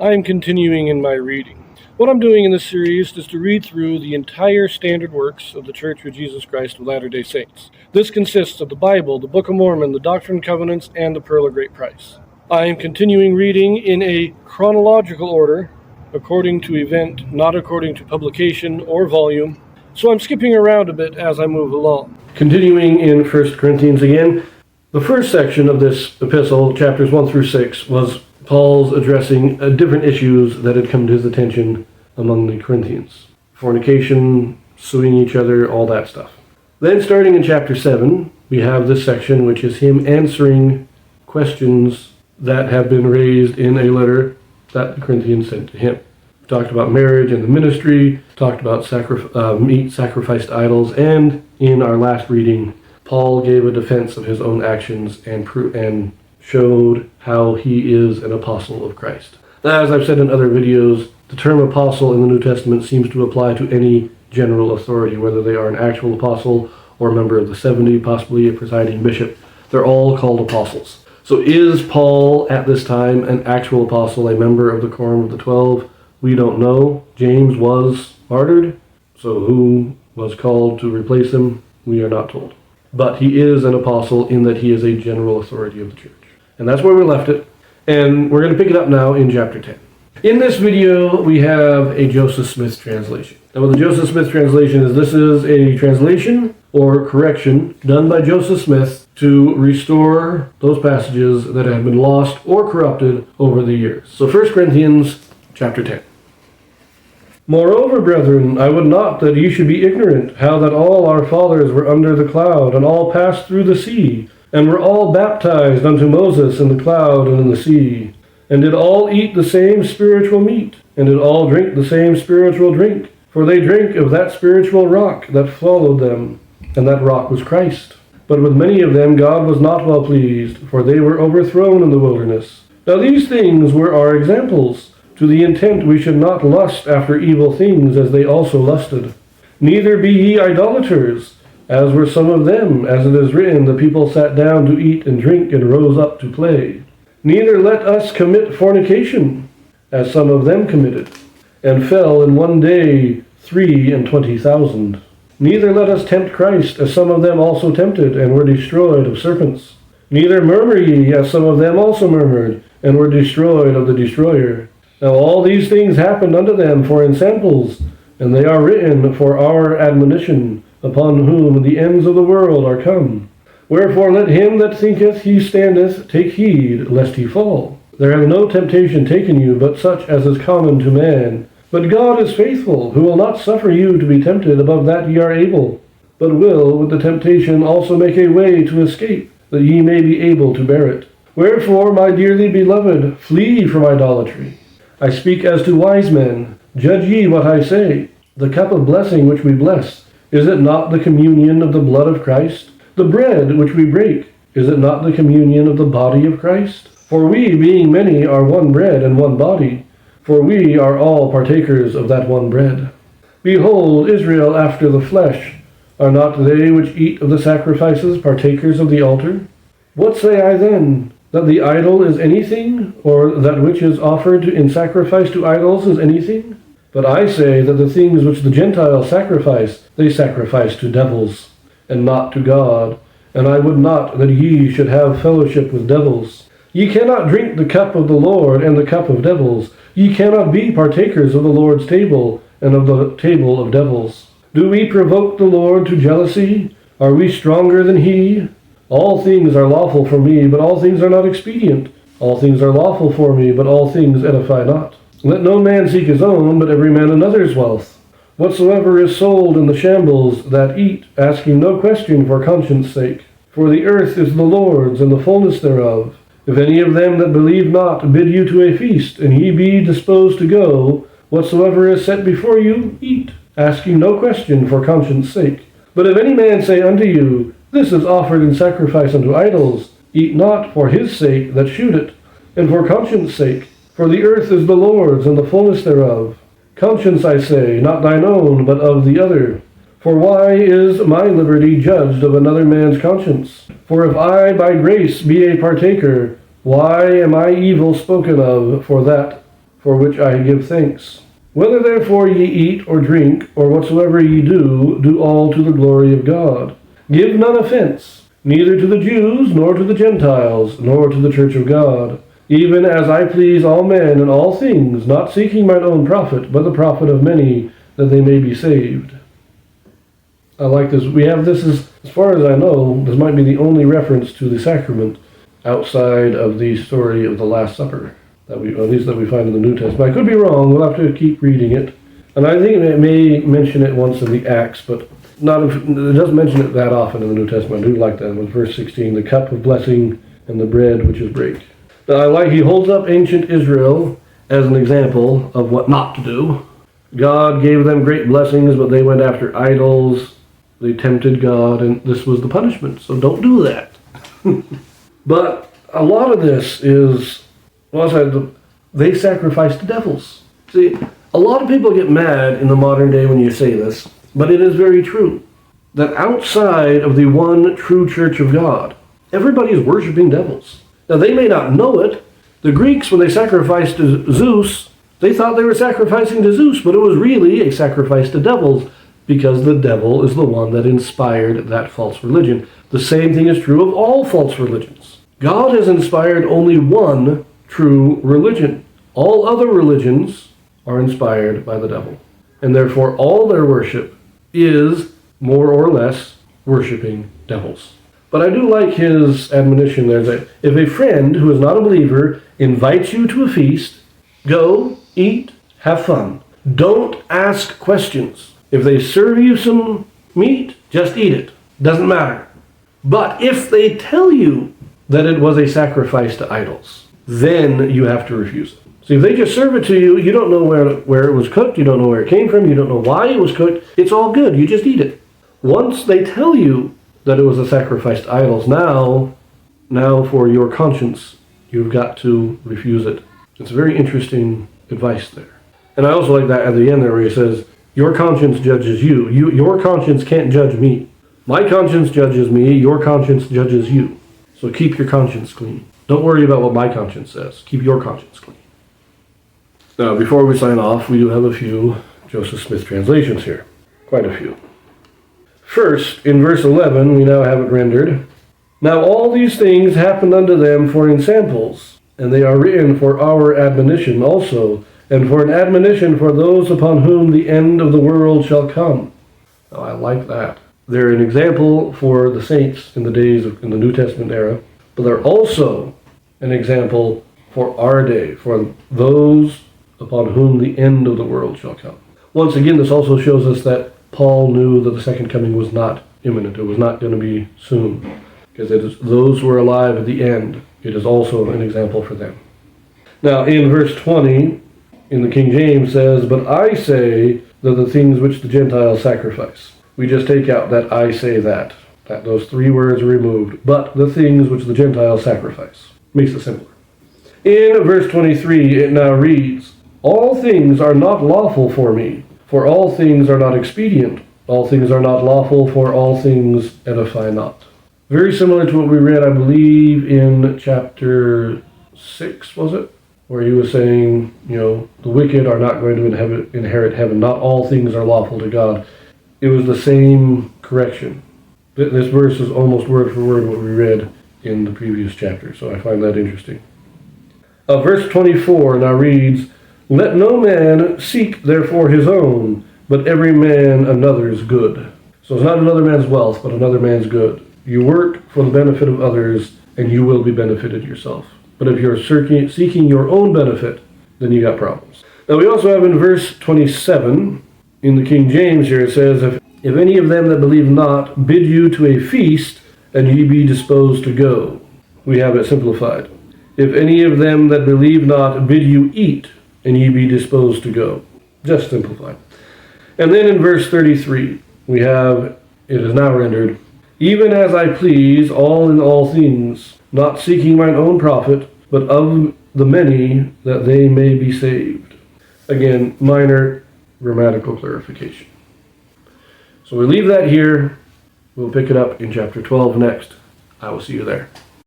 I am continuing in my reading. What I'm doing in this series is to read through the entire standard works of the Church of Jesus Christ of Latter-day Saints. This consists of the Bible, the Book of Mormon, the Doctrine and Covenants, and the Pearl of Great Price. I am continuing reading in a chronological order, according to event, not according to publication or volume, so I'm skipping around a bit as I move along. Continuing in 1 Corinthians again, the first section of this epistle, chapters 1 through 6, was Paul's addressing different issues that had come to his attention among the Corinthians. Fornication, suing each other, all that stuff. Then starting in chapter 7, we have this section which is him answering questions that have been raised in a letter that the Corinthians sent to him. We talked about marriage and the ministry, talked about meat sacrificed to idols, and in our last reading, Paul gave a defense of his own actions and showed how he is an apostle of Christ. As I've said in other videos, the term apostle in the New Testament seems to apply to any general authority, whether they are an actual apostle or a member of the 70, possibly a presiding bishop. They're all called apostles. So is Paul at this time an actual apostle, a member of the Quorum of the 12? We don't know. James was martyred, so who was called to replace him? We are not told. But he is an apostle in that he is a general authority of the church. And that's where we left it. And we're going to pick it up now in chapter 10. In this video, we have a Joseph Smith translation. Now, what the Joseph Smith translation is, this is a translation or correction done by Joseph Smith to restore those passages that have been lost or corrupted over the years. So 1 Corinthians chapter 10. Moreover, brethren, I would not that ye should be ignorant, how that all our fathers were under the cloud, and all passed through the sea, and were all baptized unto Moses in the cloud and in the sea, and did all eat the same spiritual meat, and did all drink the same spiritual drink, for they drank of that spiritual rock that followed them, and that rock was Christ. But with many of them God was not well pleased, for they were overthrown in the wilderness. Now these things were our examples, to the intent we should not lust after evil things as they also lusted. Neither be ye idolaters, as were some of them, as it is written, the people sat down to eat and drink and rose up to play. Neither let us commit fornication, as some of them committed, and fell in one day 23,000. Neither let us tempt Christ, as some of them also tempted, and were destroyed of serpents. Neither murmur ye, as some of them also murmured, and were destroyed of the destroyer. Now all these things happened unto them for ensamples, and they are written for our admonition, upon whom the ends of the world are come. Wherefore let him that thinketh he standeth take heed lest he fall. There hath no temptation taken you, but such as is common to man. But God is faithful, who will not suffer you to be tempted above that ye are able, but will with the temptation also make a way to escape, that ye may be able to bear it. Wherefore, my dearly beloved, flee from idolatry. I speak as to wise men. Judge ye what I say. The cup of blessing which we bless, is it not the communion of the blood of Christ? The bread which we break, is it not the communion of the body of Christ? For we, being many, are one bread and one body, for we are all partakers of that one bread. Behold, Israel after the flesh, are not they which eat of the sacrifices partakers of the altar? What say I then? That the idol is anything, or that which is offered in sacrifice to idols is anything? But I say that the things which the Gentiles sacrifice, they sacrifice to devils, and not to God. And I would not that ye should have fellowship with devils. Ye cannot drink the cup of the Lord and the cup of devils. Ye cannot be partakers of the Lord's table and of the table of devils. Do we provoke the Lord to jealousy? Are we stronger than he? All things are lawful for me, but all things are not expedient. All things are lawful for me, but all things edify not. Let no man seek his own, but every man another's wealth. Whatsoever is sold in the shambles, that eat, asking no question for conscience sake. For the earth is the Lord's, and the fullness thereof. If any of them that believe not bid you to a feast, and ye be disposed to go, whatsoever is set before you, eat, asking no question for conscience sake. But if any man say unto you, this is offered in sacrifice unto idols, eat not for his sake that shoot it, and for conscience sake. For the earth is the Lord's, and the fullness thereof. Conscience, I say, not thine own, but of the other. For why is my liberty judged of another man's conscience? For if I by grace be a partaker, why am I evil spoken of for that for which I give thanks. Whether therefore ye eat or drink, or whatsoever ye do, do all to the glory of God. Give none offense, neither to the Jews, nor to the Gentiles, nor to the church of God, even as I please all men in all things, not seeking mine own profit, but the profit of many, that they may be saved. I like this. We have this, as far as I know, this might be the only reference to the sacrament outside of the story of the Last Supper, at least that we find in the New Testament. I could be wrong. We'll have to keep reading it. And I think it may mention it once in the Acts, but it doesn't mention it that often in the New Testament. I do like that. With verse 16, the cup of blessing and the bread which is break. Now, he holds up ancient Israel as an example of what not to do. God gave them great blessings, but they went after idols. They tempted God, and this was the punishment. So don't do that. But a lot of this is, they sacrifice to devils. See, a lot of people get mad in the modern day when you say this, but it is very true that outside of the one true church of God, everybody is worshiping devils. Now, they may not know it. The Greeks, when they sacrificed to Zeus, they thought they were sacrificing to Zeus, but it was really a sacrifice to devils, because the devil is the one that inspired that false religion. The same thing is true of all false religions. God has inspired only one true religion. All other religions are inspired by the devil. And therefore all their worship is more or less worshiping devils. But I do like his admonition there that if a friend who is not a believer invites you to a feast, go, eat, have fun. Don't ask questions. If they serve you some meat, just eat it. Doesn't matter. But if they tell you that it was a sacrifice to idols, then you have to refuse it. See, if they just serve it to you, you don't know where it was cooked, you don't know where it came from, you don't know why it was cooked, it's all good, you just eat it. Once they tell you that it was a sacrifice to idols, now for your conscience, you've got to refuse it. It's very interesting advice there. And I also like that at the end there where he says, your conscience judges you. Your conscience can't judge me. My conscience judges me, your conscience judges you. So keep your conscience clean. Don't worry about what my conscience says. Keep your conscience clean. Now, before we sign off, we do have a few Joseph Smith translations here. Quite a few. First, in verse 11, we now have it rendered. Now all these things happened unto them for ensamples, and they are written for our admonition also, and for an admonition for those upon whom the end of the world shall come. Now, I like that. They're an example for the saints in the New Testament era, but they're also an example for our day, for those upon whom the end of the world shall come. Once again, this also shows us that Paul knew that the second coming was not imminent. It was not going to be soon, because it is those who are alive at the end. It is also an example for them. Now, in verse 20, in the King James says, but I say that the things which the Gentiles sacrifice. We just take out that I say that those three words are removed. But the things which the Gentiles sacrifice. Makes it simpler. In verse 23, it now reads, all things are not lawful for me, for all things are not expedient. All things are not lawful, for all things edify not. Very similar to what we read, I believe, in chapter 6, was it? Where he was saying, the wicked are not going to inherit heaven. Not all things are lawful to God. It was the same correction. This verse is almost word for word what we read in the previous chapter, so I find that interesting. Verse 24 now reads, let no man seek therefore his own, but every man another's good. So it's not another man's wealth, but another man's good. You work for the benefit of others, and you will be benefited yourself. But if you're seeking your own benefit, then you got problems. Now we also have in verse 27, in the King James here, it says, if any of them that believe not bid you to a feast, and ye be disposed to go. We have it simplified. If any of them that believe not bid you eat, and ye be disposed to go. Just simplified. And then in verse 33, we have, it is now rendered, even as I please all in all things, not seeking mine own profit, but of the many, that they may be saved. Again, minor grammatical clarification. So we leave that here. We'll pick it up in chapter 12 next. I will see you there.